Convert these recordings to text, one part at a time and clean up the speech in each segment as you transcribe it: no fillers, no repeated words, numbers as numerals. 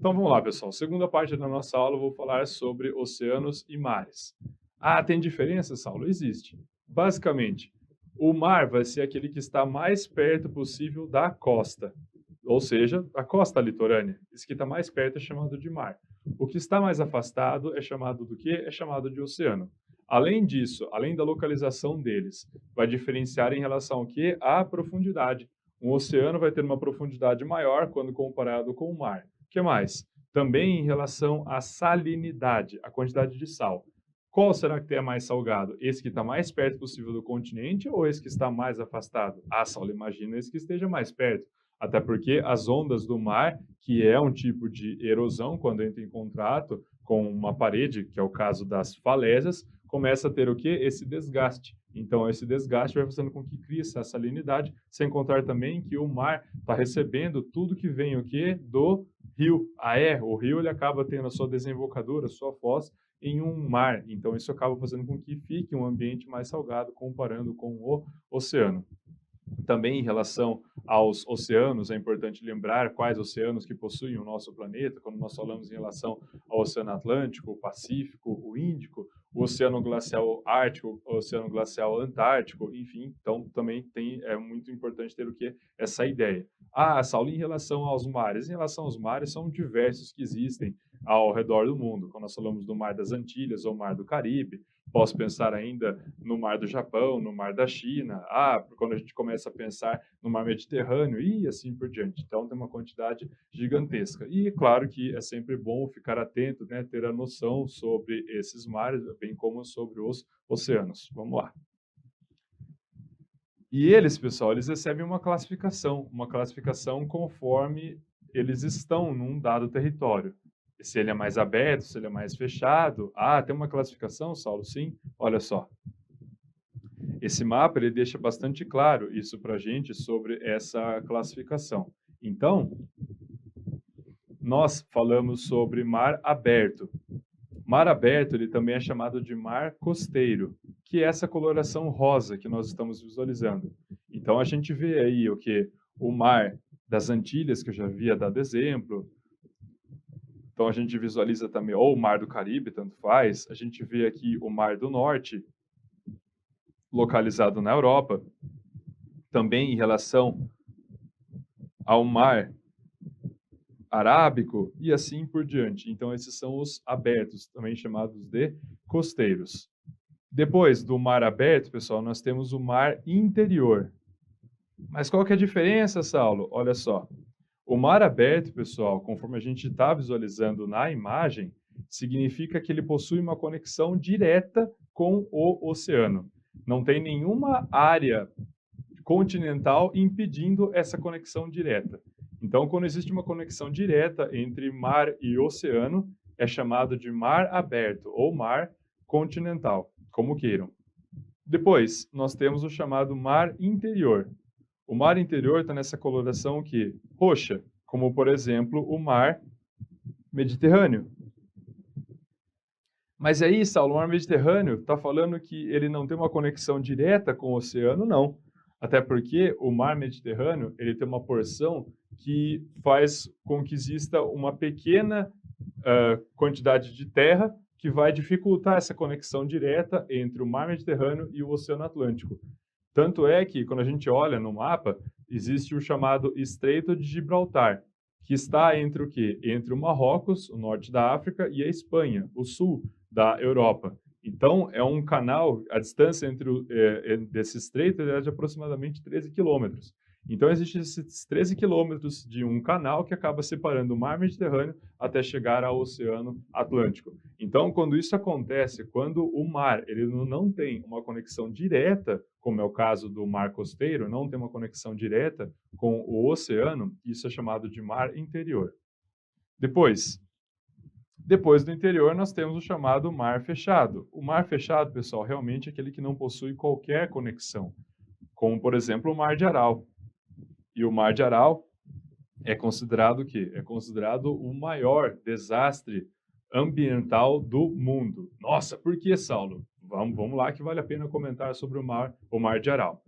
Então vamos lá, pessoal. Segunda parte da nossa aula, eu vou falar sobre oceanos e mares. Ah, tem diferença, Saulo? Existe. Basicamente, o mar vai ser aquele que está mais perto possível da costa, ou seja, a costa litorânea. Esse que está mais perto é chamado de mar. O que está mais afastado é chamado do quê? É chamado de oceano. Além disso, além da localização deles, vai diferenciar em relação ao quê? À profundidade. Um oceano vai ter uma profundidade maior quando comparado com o mar. O que mais? Também em relação à salinidade, a quantidade de sal. Qual será que é mais salgado? Esse que está mais perto possível do continente ou esse que está mais afastado? Ah, Saulo, imagina esse que esteja mais perto. Até porque as ondas do mar, que é um tipo de erosão quando entra em contato com uma parede, que é o caso das falésias, começa a ter o quê? Esse desgaste. Então, esse desgaste vai fazendo com que crie essa salinidade, sem contar também que o mar está recebendo tudo que vem o quê? Do rio. O rio ele acaba tendo a sua desembocadura, a sua foz em um mar. Então, isso acaba fazendo com que fique um ambiente mais salgado comparando com o oceano. Também em relação aos oceanos, é importante lembrar quais oceanos que possuem o nosso planeta, quando nós falamos em relação ao Oceano Atlântico, o Pacífico, o Índico, o Oceano Glacial Ártico, o Oceano Glacial Antártico, enfim, então também é muito importante ter o que? Essa ideia. Ah, Saulo, em relação aos mares? Em relação aos mares, são diversos que existem ao redor do mundo. Quando nós falamos do Mar das Antilhas ou Mar do Caribe, posso pensar ainda no Mar do Japão, no Mar da China, quando a gente começa a pensar no Mar Mediterrâneo e assim por diante. Então, tem uma quantidade gigantesca. E, claro que é sempre bom ficar atento, né, ter a noção sobre esses mares, bem como sobre os oceanos. Vamos lá. E eles, pessoal, eles recebem uma classificação conforme eles estão num dado território. Se ele é mais aberto, se ele é mais fechado. Ah, tem uma classificação, Saulo? Sim. Olha só. Esse mapa ele deixa bastante claro isso para a gente sobre essa classificação. Então, nós falamos sobre mar aberto. Mar aberto ele também é chamado de mar costeiro, que é essa coloração rosa que nós estamos visualizando. Então, a gente vê aí o que? O mar das Antilhas, que eu já havia dado exemplo. Então, a gente visualiza também, ou o Mar do Caribe, tanto faz. A gente vê aqui o Mar do Norte, localizado na Europa. Também em relação ao Mar Arábico e assim por diante. Então, esses são os abertos, também chamados de costeiros. Depois do mar aberto, pessoal, nós temos o mar interior. Mas qual que é a diferença, Saulo? Olha só. O mar aberto, pessoal, conforme a gente está visualizando na imagem, significa que ele possui uma conexão direta com o oceano. Não tem nenhuma área continental impedindo essa conexão direta. Então, quando existe uma conexão direta entre mar e oceano, é chamado de mar aberto ou mar continental, como queiram. Depois, nós temos o chamado mar interior. O mar interior está nessa coloração aqui, roxa, como, por exemplo, o mar Mediterrâneo. Mas aí, Saulo, o mar Mediterrâneo está falando que ele não tem uma conexão direta com o oceano? Não. Até porque o mar Mediterrâneo ele tem uma porção que faz com que exista uma pequena quantidade de terra que vai dificultar essa conexão direta entre o mar Mediterrâneo e o Oceano Atlântico. Tanto é que, quando a gente olha no mapa, existe o chamado Estreito de Gibraltar, que está entre o quê? Entre o Marrocos, o norte da África, e a Espanha, o sul da Europa. Então, é um canal, a distância desse estreito é de aproximadamente 13 quilômetros. Então, existem esses 13 quilômetros de um canal que acaba separando o mar Mediterrâneo até chegar ao Oceano Atlântico. Então, quando isso acontece, quando o mar ele não tem uma conexão direta, como é o caso do mar costeiro, não tem uma conexão direta com o oceano, isso é chamado de mar interior. Depois do interior, nós temos o chamado mar fechado. O mar fechado, pessoal, realmente é aquele que não possui qualquer conexão, como, por exemplo, o mar de Aral. E o mar de Aral é considerado o quê? É considerado o maior desastre ambiental do mundo. Nossa, por que, Saulo? Vamos lá que vale a pena comentar sobre o mar de Aral.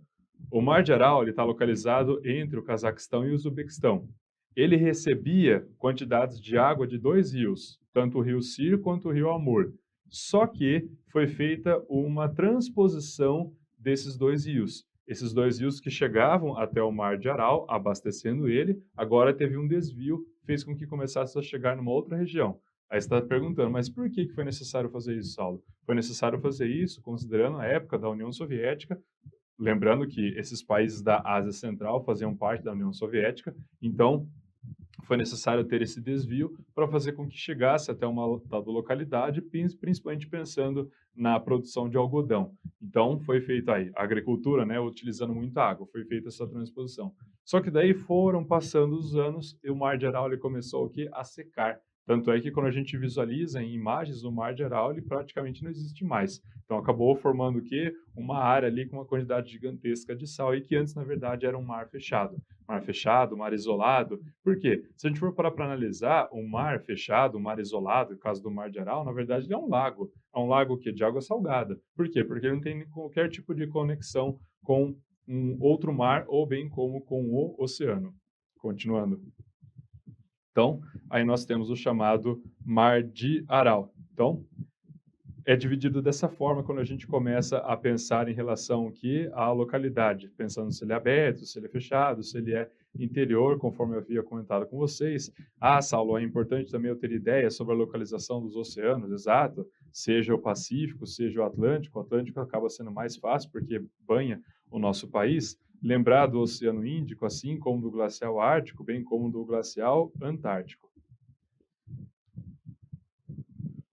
O mar de Aral está localizado entre o Cazaquistão e o Uzbequistão. ele recebia quantidades de água de 2 rios, tanto o rio Sir quanto o rio Amur. Só que foi feita uma transposição desses 2 rios. Esses 2 rios que chegavam até o Mar de Aral, abastecendo ele, agora teve um desvio, fez com que começasse a chegar numa outra região. Aí você está perguntando, mas por que foi necessário fazer isso, Saulo? Foi necessário fazer isso considerando a época da União Soviética, lembrando que esses países da Ásia Central faziam parte da União Soviética, então foi necessário ter esse desvio para fazer com que chegasse até uma tal localidade, principalmente pensando na produção de algodão. Então, foi feita aí a agricultura, né, utilizando muita água, foi feita essa transposição. Só que daí foram passando os anos e o Mar de Aral ele começou o quê? A secar. Tanto é que quando a gente visualiza em imagens o Mar de Aral, ele praticamente não existe mais. Então, acabou formando o quê? Uma área ali com uma quantidade gigantesca de sal e que antes, na verdade, era um mar fechado. Mar fechado, mar isolado. Por quê? Se a gente for parar para analisar, um mar fechado, um mar isolado, no caso do Mar de Aral, na verdade, ele é um lago. É um lago que de água salgada. Por quê? Porque ele não tem qualquer tipo de conexão com um outro mar ou bem como com o oceano. Continuando. Então, aí nós temos o chamado Mar de Aral. Então, é dividido dessa forma quando a gente começa a pensar em relação aqui à localidade, pensando se ele é aberto, se ele é fechado, se ele é interior, conforme eu havia comentado com vocês. Ah, Saulo, é importante também eu ter ideia sobre a localização dos oceanos, exato, seja o Pacífico, seja o Atlântico acaba sendo mais fácil porque banha o nosso país. Lembrar do Oceano Índico, assim como do glacial Ártico, bem como do glacial Antártico.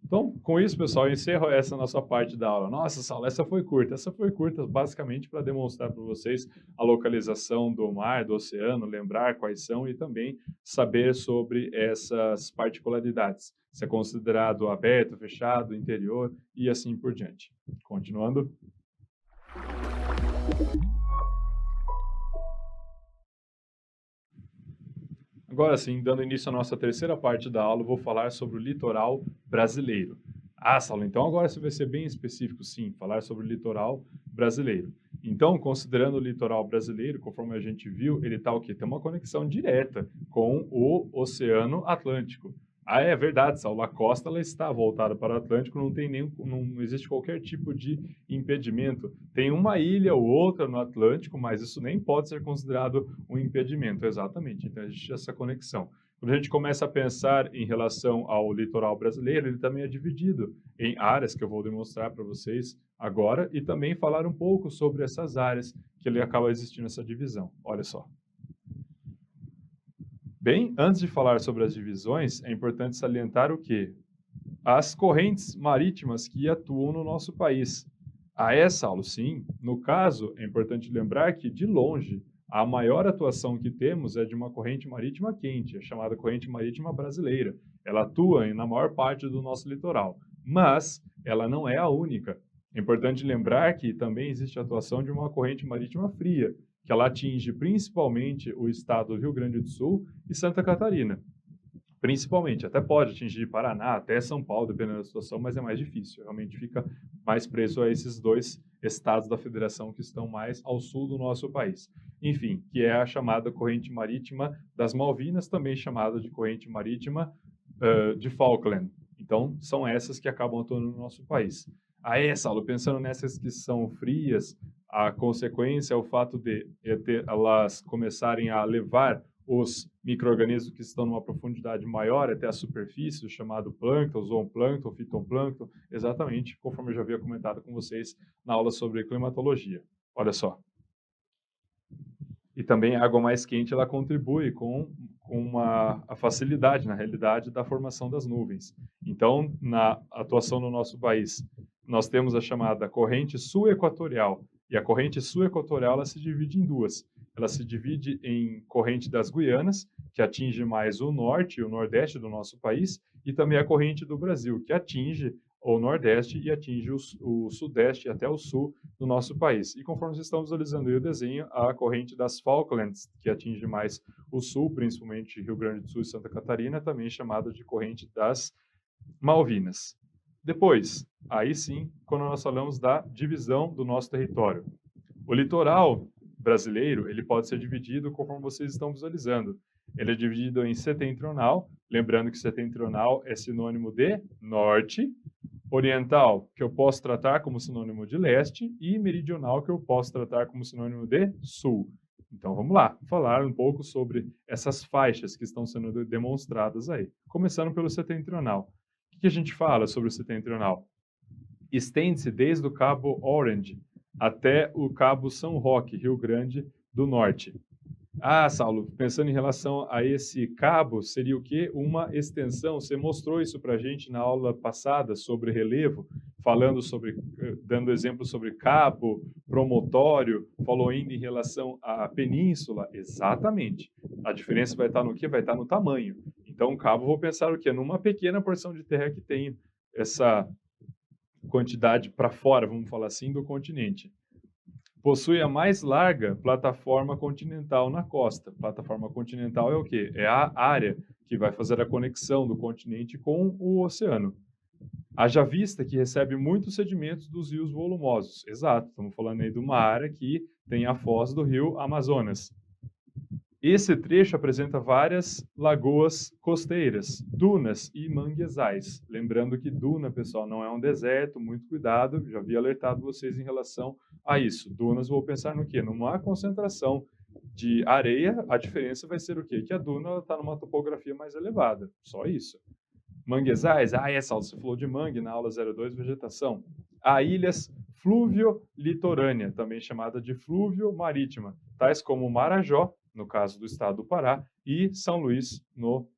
Então, com isso, pessoal, eu encerro essa nossa parte da aula. Nossa, Saulo, essa foi curta. Essa foi curta basicamente para demonstrar para vocês a localização do mar, do oceano, lembrar quais são e também saber sobre essas particularidades. Se é considerado aberto, fechado, interior e assim por diante. Continuando. Agora sim, dando início à nossa terceira parte da aula, eu vou falar sobre o litoral brasileiro. Ah, Saulo, então agora você vai ser bem específico, sim, falar sobre o litoral brasileiro. Então, considerando o litoral brasileiro, conforme a gente viu, ele está o quê? Tem uma conexão direta com o Oceano Atlântico. Ah, é verdade, Saulo, a costa ela está voltada para o Atlântico, não existe qualquer tipo de impedimento. Tem uma ilha ou outra no Atlântico, mas isso nem pode ser considerado um impedimento, exatamente. Então, existe essa conexão. Quando a gente começa a pensar em relação ao litoral brasileiro, ele também é dividido em áreas que eu vou demonstrar para vocês agora e também falar um pouco sobre essas áreas que ele acaba existindo essa divisão. Olha só. Bem, antes de falar sobre as divisões, é importante salientar o quê? As correntes marítimas que atuam no nosso país. Ah, é, Saulo? Sim. No caso, é importante lembrar que, de longe, a maior atuação que temos é de uma corrente marítima quente, a chamada corrente marítima brasileira. Ela atua na maior parte do nosso litoral, mas ela não é a única. É importante lembrar que também existe a atuação de uma corrente marítima fria, que ela atinge principalmente o estado do Rio Grande do Sul e Santa Catarina. Principalmente, até pode atingir Paraná, até São Paulo, dependendo da situação, mas é mais difícil. Realmente fica mais preso a esses dois estados da federação que estão mais ao sul do nosso país. Enfim, que é a chamada corrente marítima das Malvinas, também chamada de corrente marítima de Falkland. Então, são essas que acabam atuando no nosso país. Aí, Saulo, pensando nessas que são frias, a consequência é o fato de elas começarem a levar os micro-organismos que estão numa profundidade maior até a superfície, o chamado plâncton, zooplâncton, fitoplâncton, exatamente conforme eu já havia comentado com vocês na aula sobre climatologia. Olha só. E também a água mais quente ela contribui com a facilidade, na realidade, da formação das nuvens. Então, na atuação no nosso país, nós temos a chamada corrente sul-equatorial. E a corrente sul-equatorial ela se divide em duas. Ela se divide em corrente das Guianas, que atinge mais o norte e o nordeste do nosso país, e também a corrente do Brasil, que atinge o nordeste e atinge o sudeste e até o sul do nosso país. E conforme vocês estão visualizando aí o desenho, a corrente das Falklands, que atinge mais o sul, principalmente Rio Grande do Sul e Santa Catarina, também chamada de corrente das Malvinas. Depois, aí sim, quando nós falamos da divisão do nosso território. O litoral, brasileiro, ele pode ser dividido conforme vocês estão visualizando. Ele é dividido em setentrional, lembrando que setentrional é sinônimo de norte, oriental, que eu posso tratar como sinônimo de leste, e meridional, que eu posso tratar como sinônimo de sul. Então, vamos lá, falar um pouco sobre essas faixas que estão sendo demonstradas aí. Começando pelo setentrional. O que a gente fala sobre o setentrional? Estende-se desde o Cabo Orange até o Cabo São Roque, Rio Grande do Norte. Ah, Saulo, pensando em relação a esse cabo, seria o quê? Uma extensão. Você mostrou isso para a gente na aula passada sobre relevo, falando sobre, dando exemplo sobre cabo, promontório, falou ainda em relação à península. Exatamente. A diferença vai estar no quê? Vai estar no tamanho. Então, o cabo, vou pensar o quê? Numa pequena porção de terra que tem essa quantidade para fora, vamos falar assim, do continente. Possui a mais larga plataforma continental na costa. Plataforma continental é o quê? É a área que vai fazer a conexão do continente com o oceano. Haja vista que recebe muitos sedimentos dos rios volumosos. Exato, estamos falando aí de uma área que tem a foz do rio Amazonas. Esse trecho apresenta várias lagoas costeiras, dunas e manguezais. Lembrando que duna, pessoal, não é um deserto, muito cuidado, já havia alertado vocês em relação a isso. Dunas, vou pensar no quê? Numa concentração de areia, a diferença vai ser o quê? Que a duna está numa topografia mais elevada, só isso. Manguezais, Saulo, você falou de mangue na aula 02, vegetação. Há ilhas fluvio-litorânea, também chamada de fluvio-marítima, tais como Marajó, no caso do estado do Pará, e São Luís, no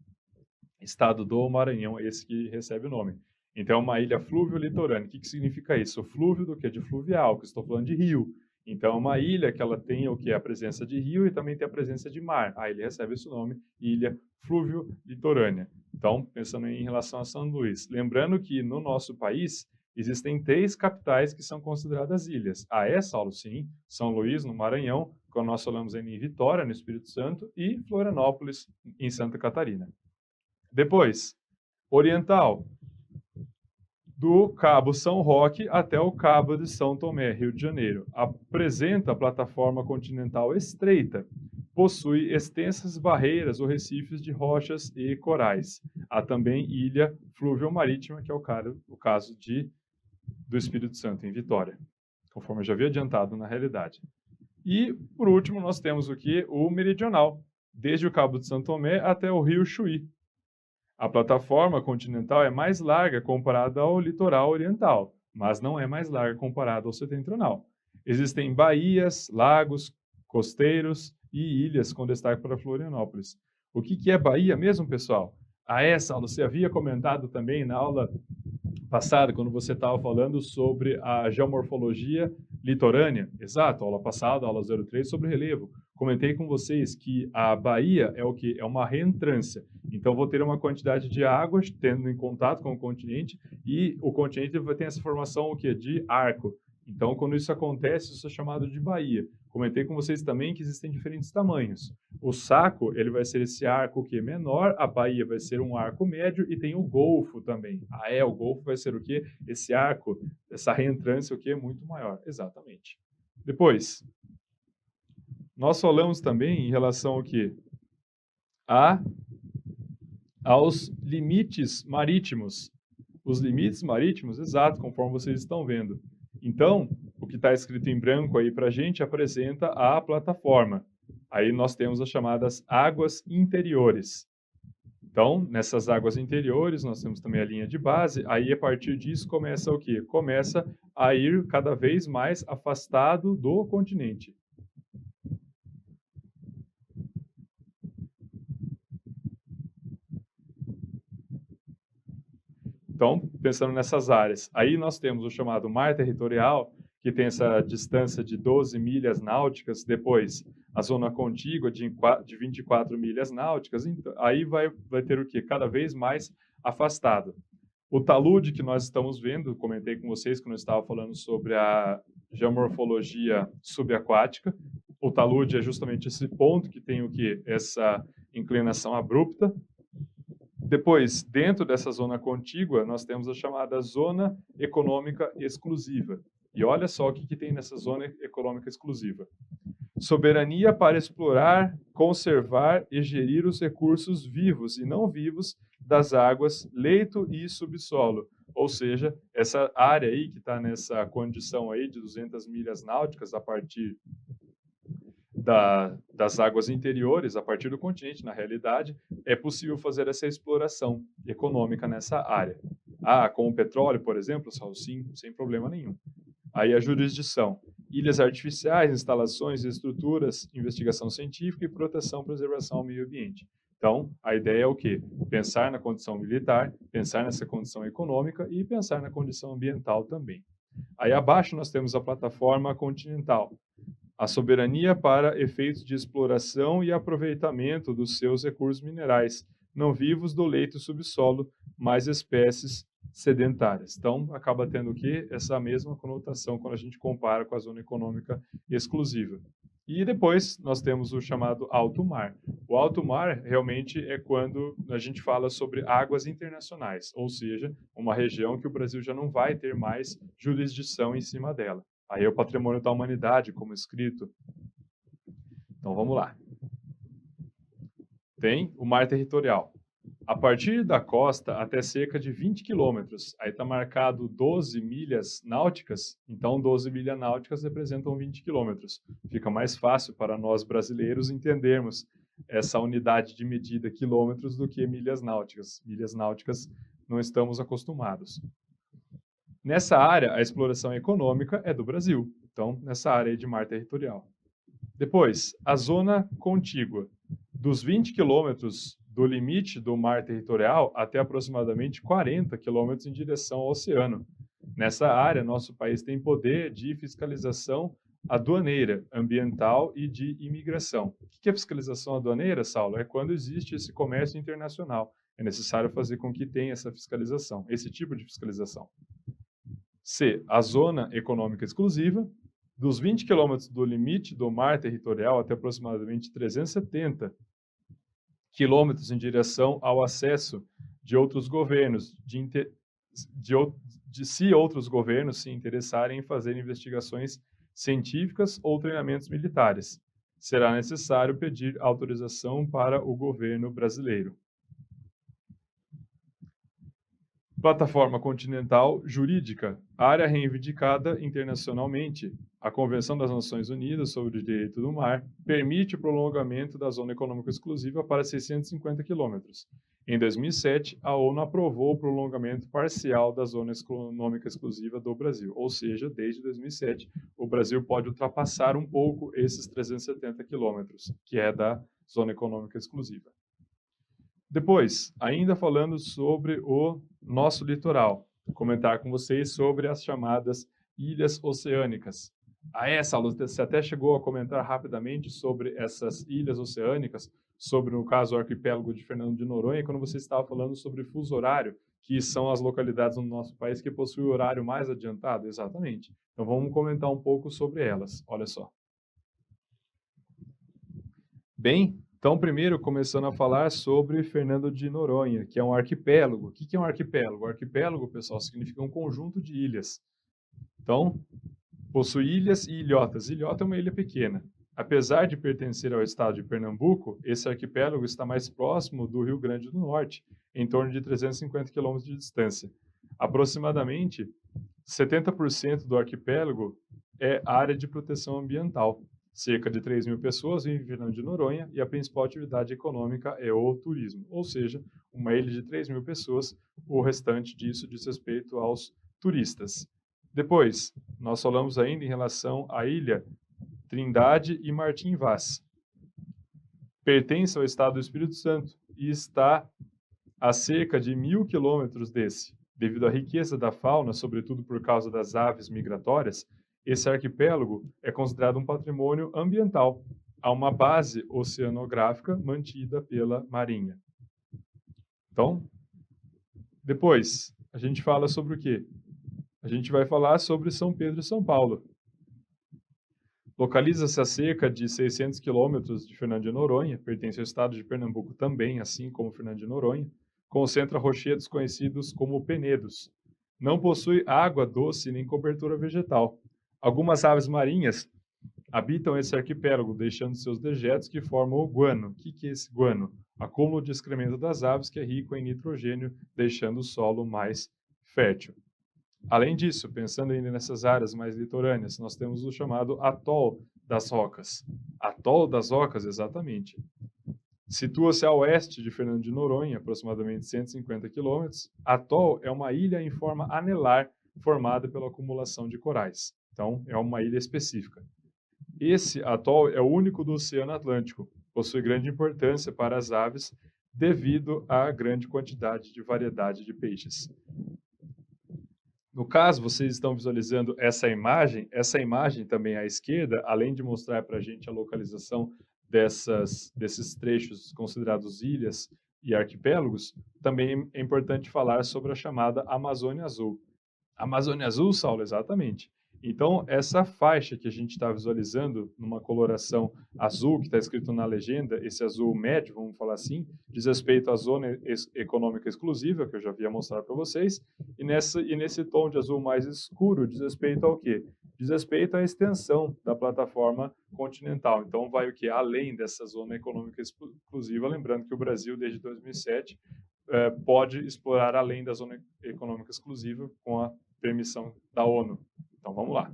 estado do Maranhão, esse que recebe o nome. Então, uma ilha fluvio-litorânea. O que significa isso? O flúvio do que? De fluvial, que estou falando de rio. Então, é uma ilha que ela tem o que? A presença de rio e também tem a presença de mar. Aí ele recebe esse nome, ilha fluvio-litorânea. Então, pensando em relação a São Luís. Lembrando que no nosso país existem 3 capitais que são consideradas ilhas. Saulo, sim, São Luís, no Maranhão, quando nós falamos em Vitória, no Espírito Santo, e Florianópolis, em Santa Catarina. Depois, oriental, do Cabo São Roque até o Cabo de São Tomé, Rio de Janeiro. Apresenta a plataforma continental estreita, possui extensas barreiras ou recifes de rochas e corais. Há também ilha fluvio-marítima, que é o caso do Espírito Santo, em Vitória, conforme eu já havia adiantado na realidade. E, por último, nós temos o que? O meridional, desde o Cabo de São Tomé até o Rio Chuí. A plataforma continental é mais larga comparada ao litoral oriental, mas não é mais larga comparada ao setentrional. Existem baías, lagos, costeiros e ilhas com destaque para Florianópolis. O que é baía mesmo, pessoal? Saulo, você havia comentado também na aula passada, quando você estava falando sobre a geomorfologia litorânea. Exato, aula passada, aula 03, sobre relevo. Comentei com vocês que a baía é o que? É uma reentrância. Então, vou ter uma quantidade de águas tendo em contato com o continente e o continente vai ter essa formação o quê? De arco. Então, quando isso acontece, isso é chamado de baía. Comentei com vocês também que existem diferentes tamanhos. O saco, ele vai ser esse arco que é menor, a baía vai ser um arco médio e tem o golfo também. O golfo vai ser o quê? Esse arco, essa reentrância, o quê? Muito maior. Exatamente. Depois, nós falamos também em relação ao quê? Aos limites marítimos. Os limites marítimos, exato, conforme vocês estão vendo. Então, o que está escrito em branco aí para a gente apresenta a plataforma. Aí nós temos as chamadas águas interiores. Então, nessas águas interiores, nós temos também a linha de base. Aí, a partir disso, começa o quê? Começa a ir cada vez mais afastado do continente. Então, pensando nessas áreas, aí nós temos o chamado mar territorial, que tem essa distância de 12 milhas náuticas, depois a zona contígua de 24 milhas náuticas, então, aí vai ter o quê? Cada vez mais afastado. O talude que nós estamos vendo, comentei com vocês quando eu estava falando sobre a geomorfologia subaquática, o talude é justamente esse ponto que tem o quê? Essa inclinação abrupta. Depois, dentro dessa zona contígua, nós temos a chamada zona econômica exclusiva. E olha só o que tem nessa zona econômica exclusiva. Soberania para explorar, conservar e gerir os recursos vivos e não vivos das águas, leito e subsolo. Ou seja, essa área aí que está nessa condição aí de 200 milhas náuticas a partir das águas interiores, a partir do continente, na realidade, é possível fazer essa exploração econômica nessa área. Ah, com o petróleo, por exemplo, sim, sem problema nenhum. Aí a jurisdição. Ilhas artificiais, instalações, estruturas, investigação científica e proteção, preservação ao meio ambiente. Então, a ideia é o quê? Pensar na condição militar, pensar nessa condição econômica e pensar na condição ambiental também. Aí abaixo nós temos a plataforma continental. A soberania para efeitos de exploração e aproveitamento dos seus recursos minerais, não vivos do leito e subsolo, mais espécies sedentárias. Então, acaba tendo o quê? Essa mesma conotação quando a gente compara com a zona econômica exclusiva. E depois nós temos o chamado alto mar. O alto mar realmente é quando a gente fala sobre águas internacionais, ou seja, uma região que o Brasil já não vai ter mais jurisdição em cima dela. Aí é o patrimônio da humanidade, como escrito. Então vamos lá. Tem o mar territorial. A partir da costa até cerca de 20 quilômetros. Aí está marcado 12 milhas náuticas. Então 12 milhas náuticas representam 20 quilômetros. Fica mais fácil para nós brasileiros entendermos essa unidade de medida quilômetros do que milhas náuticas. Milhas náuticas não estamos acostumados. Nessa área, a exploração econômica é do Brasil. Então, nessa área de mar territorial. Depois, a zona contígua. Dos 20 quilômetros do limite do mar territorial até aproximadamente 40 quilômetros em direção ao oceano. Nessa área, nosso país tem poder de fiscalização aduaneira, ambiental e de imigração. O que é fiscalização aduaneira, Saulo? É quando existe esse comércio internacional. É necessário fazer com que tenha essa fiscalização, esse tipo de fiscalização. C. A zona econômica exclusiva. Dos 20 quilômetros do limite do mar territorial até aproximadamente 370 quilômetros em direção ao acesso de outros governos, se outros governos se interessarem em fazer investigações científicas ou treinamentos militares. Será necessário pedir autorização para o governo brasileiro. Plataforma continental jurídica, área reivindicada internacionalmente. A Convenção das Nações Unidas sobre o Direito do Mar permite o prolongamento da zona econômica exclusiva para 650 quilômetros. Em 2007, a ONU aprovou o prolongamento parcial da zona econômica exclusiva do Brasil, ou seja, desde 2007, o Brasil pode ultrapassar um pouco esses 370 quilômetros, que é da zona econômica exclusiva. Depois, ainda falando sobre o nosso litoral, comentar com vocês sobre as chamadas ilhas oceânicas. Saulo, você até chegou a comentar rapidamente sobre essas ilhas oceânicas, sobre, no caso, o arquipélago de Fernando de Noronha, quando você estava falando sobre fuso horário, que são as localidades no nosso país que possuem o horário mais adiantado. Exatamente. Então, vamos comentar um pouco sobre elas. Olha só. Bem, então, primeiro, começando a falar sobre Fernando de Noronha, que é um arquipélago. O que é um arquipélago? O arquipélago, pessoal, significa um conjunto de ilhas. Então, possui ilhas e ilhotas. Ilhota é uma ilha pequena. Apesar de pertencer ao estado de Pernambuco, esse arquipélago está mais próximo do Rio Grande do Norte, em torno de 350 quilômetros de distância. Aproximadamente 70% do arquipélago é área de proteção ambiental. Cerca de 3 mil pessoas vivem em Fernando de Noronha e a principal atividade econômica é o turismo, ou seja, uma ilha de 3 mil pessoas, o restante disso diz respeito aos turistas. Depois, nós falamos ainda em relação à ilha Trindade e Martim Vaz. Pertence ao estado do Espírito Santo e está a cerca de 1.000 quilômetros desse. Devido à riqueza da fauna, sobretudo por causa das aves migratórias, esse arquipélago é considerado um patrimônio ambiental. Há uma base oceanográfica mantida pela Marinha. Então, depois, a gente fala sobre o quê? A gente vai falar sobre São Pedro e São Paulo. Localiza-se a cerca de 600 quilômetros de Fernando de Noronha, pertence ao estado de Pernambuco também, assim como Fernando de Noronha, concentra rochedos conhecidos como penedos. Não possui água doce nem cobertura vegetal. Algumas aves marinhas habitam esse arquipélago, deixando seus dejetos que formam o guano. O que é esse guano? Acúmulo de excremento das aves que é rico em nitrogênio, deixando o solo mais fértil. Além disso, pensando ainda nessas áreas mais litorâneas, nós temos o chamado Atol das Rocas. Atol das Rocas, exatamente. Situa-se a oeste de Fernando de Noronha, aproximadamente 150 quilômetros. Atol é uma ilha em forma anelar formada pela acumulação de corais. Então, é uma ilha específica. Esse atol é o único do Oceano Atlântico. Possui grande importância para as aves devido à grande quantidade de variedade de peixes. No caso, vocês estão visualizando essa imagem também à esquerda, além de mostrar para a gente a localização desses trechos considerados ilhas e arquipélagos, também é importante falar sobre a chamada Amazônia Azul. Amazônia Azul, Saulo, exatamente. Então, essa faixa que a gente está visualizando numa coloração azul, que está escrito na legenda, esse azul médio, vamos falar assim, diz respeito à zona econômica exclusiva, que eu já havia mostrado para vocês, e nesse tom de azul mais escuro, diz respeito ao quê? Diz respeito à extensão da plataforma continental. Então, vai o quê? Além dessa zona econômica exclusiva, lembrando que o Brasil, desde 2007, pode explorar além da zona econômica exclusiva com a permissão da ONU. Então, vamos lá.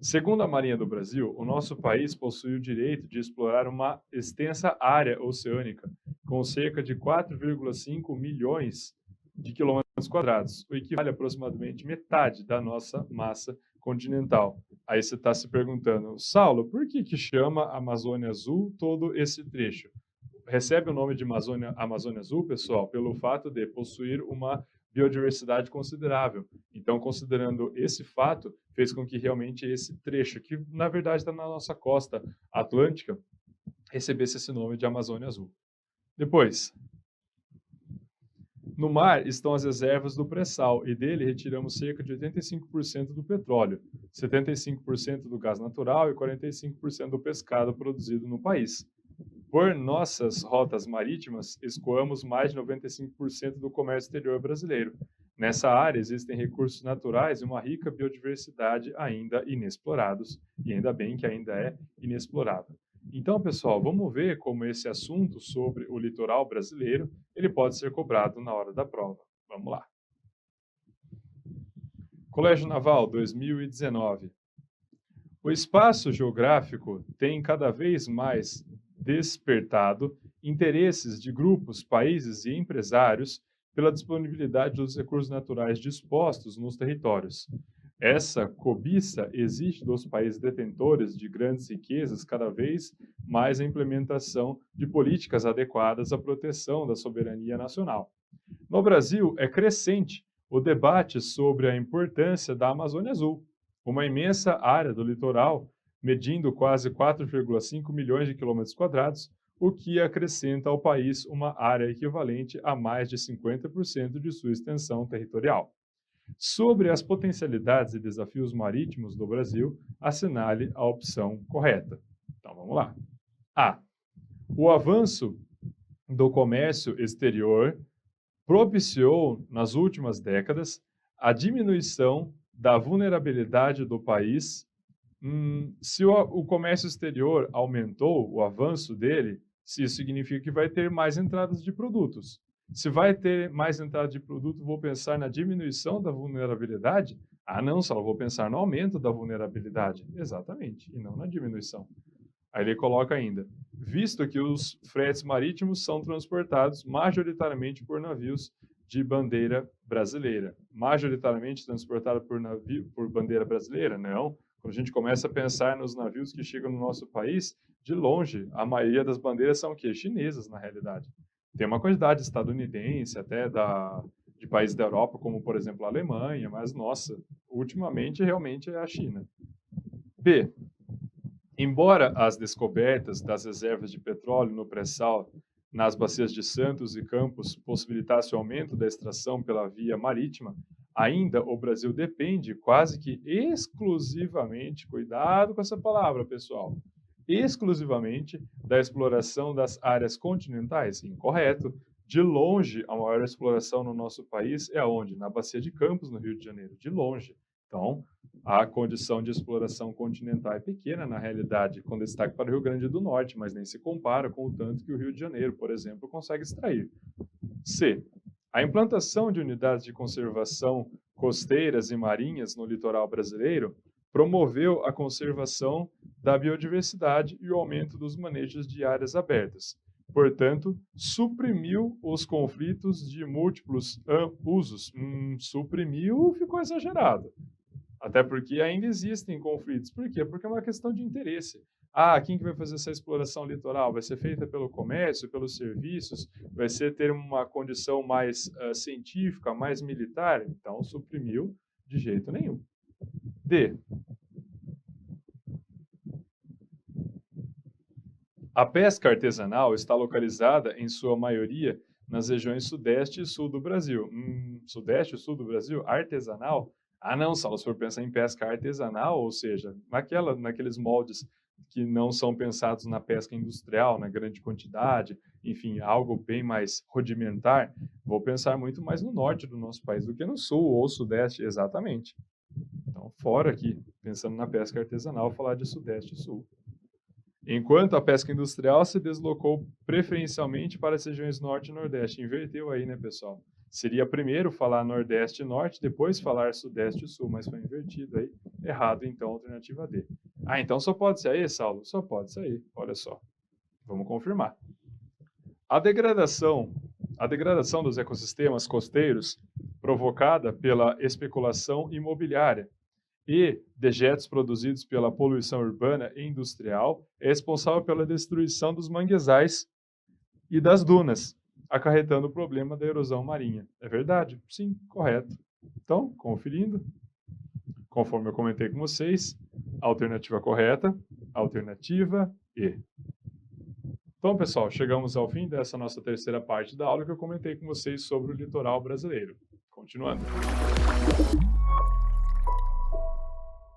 Segundo a Marinha do Brasil, o nosso país possui o direito de explorar uma extensa área oceânica, com cerca de 4,5 milhões de quilômetros quadrados, o equivale a aproximadamente metade da nossa massa continental. Aí você está se perguntando, Saulo, por que chama Amazônia Azul todo esse trecho? Recebe o nome de Amazônia Azul, pessoal, pelo fato de possuir uma biodiversidade considerável. Então, considerando esse fato, fez com que realmente esse trecho, que na verdade está na nossa costa atlântica, recebesse esse nome de Amazônia Azul. Depois, no mar estão as reservas do pré-sal e dele retiramos cerca de 85% do petróleo, 75% do gás natural e 45% do pescado produzido no país. Por nossas rotas marítimas, escoamos mais de 95% do comércio exterior brasileiro. Nessa área existem recursos naturais e uma rica biodiversidade ainda inexplorados, e ainda bem que ainda é inexplorada. Então, pessoal, vamos ver como esse assunto sobre o litoral brasileiro, ele pode ser cobrado na hora da prova. Vamos lá. Colégio Naval 2019. O espaço geográfico tem cada vez mais despertado interesses de grupos, países e empresários pela disponibilidade dos recursos naturais dispostos nos territórios. Essa cobiça exige dos países detentores de grandes riquezas cada vez mais a implementação de políticas adequadas à proteção da soberania nacional. No Brasil, é crescente o debate sobre a importância da Amazônia Azul, uma imensa área do litoral, medindo quase 4,5 milhões de quilômetros quadrados, o que acrescenta ao país uma área equivalente a mais de 50% de sua extensão territorial. Sobre as potencialidades e desafios marítimos do Brasil, assinale a opção correta. Então, vamos lá. A. O avanço do comércio exterior propiciou, nas últimas décadas, a diminuição da vulnerabilidade do país. Se o comércio exterior aumentou, o avanço dele, isso significa que vai ter mais entradas de produtos. Se vai ter mais entrada de produto, vou pensar na diminuição da vulnerabilidade? Ah, não, só vou pensar no aumento da vulnerabilidade. Exatamente, e não na diminuição. Aí ele coloca ainda, visto que os fretes marítimos são transportados majoritariamente por navios de bandeira brasileira. Majoritariamente transportado por bandeira brasileira? Não. Quando a gente começa a pensar nos navios que chegam no nosso país, de longe, a maioria das bandeiras são o quê? Chinesas, na realidade. Tem uma quantidade estadunidense, até de países da Europa, como, por exemplo, a Alemanha, mas, nossa, ultimamente, realmente é a China. B. Embora as descobertas das reservas de petróleo no pré-sal nas bacias de Santos e Campos possibilitassem o aumento da extração pela via marítima, ainda o Brasil depende quase que exclusivamente, cuidado com essa palavra, pessoal, exclusivamente da exploração das áreas continentais. Incorreto. De longe, a maior exploração no nosso país é aonde? Na Bacia de Campos, no Rio de Janeiro. De longe. Então, A condição de exploração continental é pequena, na realidade, com destaque para o Rio Grande do Norte, mas nem se compara com o tanto que o Rio de Janeiro, por exemplo, consegue extrair. C. A implantação de unidades de conservação costeiras e marinhas no litoral brasileiro promoveu a conservação da biodiversidade e o aumento dos manejos de áreas abertas. Portanto, suprimiu os conflitos de múltiplos usos. Suprimiu ficou exagerado. Até porque ainda existem conflitos. Por quê? Porque é uma questão de interesse. Quem que vai fazer essa exploração litoral? Vai ser feita pelo comércio, pelos serviços? Vai ser ter uma condição mais científica, mais militar? Então, suprimiu de jeito nenhum. D. A pesca artesanal está localizada, em sua maioria, nas regiões sudeste e sul do Brasil. Sudeste e sul do Brasil? Artesanal? Não, Saulo, se for pensar em pesca artesanal, ou seja, naqueles moldes que não são pensados na pesca industrial, na grande quantidade, enfim, algo bem mais rudimentar, vou pensar muito mais no norte do nosso país do que no sul ou sudeste, exatamente. Então, fora aqui, pensando na pesca artesanal, falar de sudeste e sul. Enquanto a pesca industrial se deslocou preferencialmente para as regiões norte e nordeste. Inverteu aí, né, pessoal? Seria primeiro falar nordeste e norte, depois falar sudeste e sul, mas foi invertido aí. Errado, então, alternativa D. Então só pode ser aí, Saulo? Só pode ser aí, olha só. Vamos confirmar. A degradação dos ecossistemas costeiros provocada pela especulação imobiliária e dejetos produzidos pela poluição urbana e industrial é responsável pela destruição dos manguezais e das dunas, acarretando o problema da erosão marinha. É verdade? Sim, correto. Então, conferindo, conforme eu comentei com vocês, alternativa correta, alternativa E. Então, pessoal, chegamos ao fim dessa nossa terceira parte da aula que eu comentei com vocês sobre o litoral brasileiro. Continuando.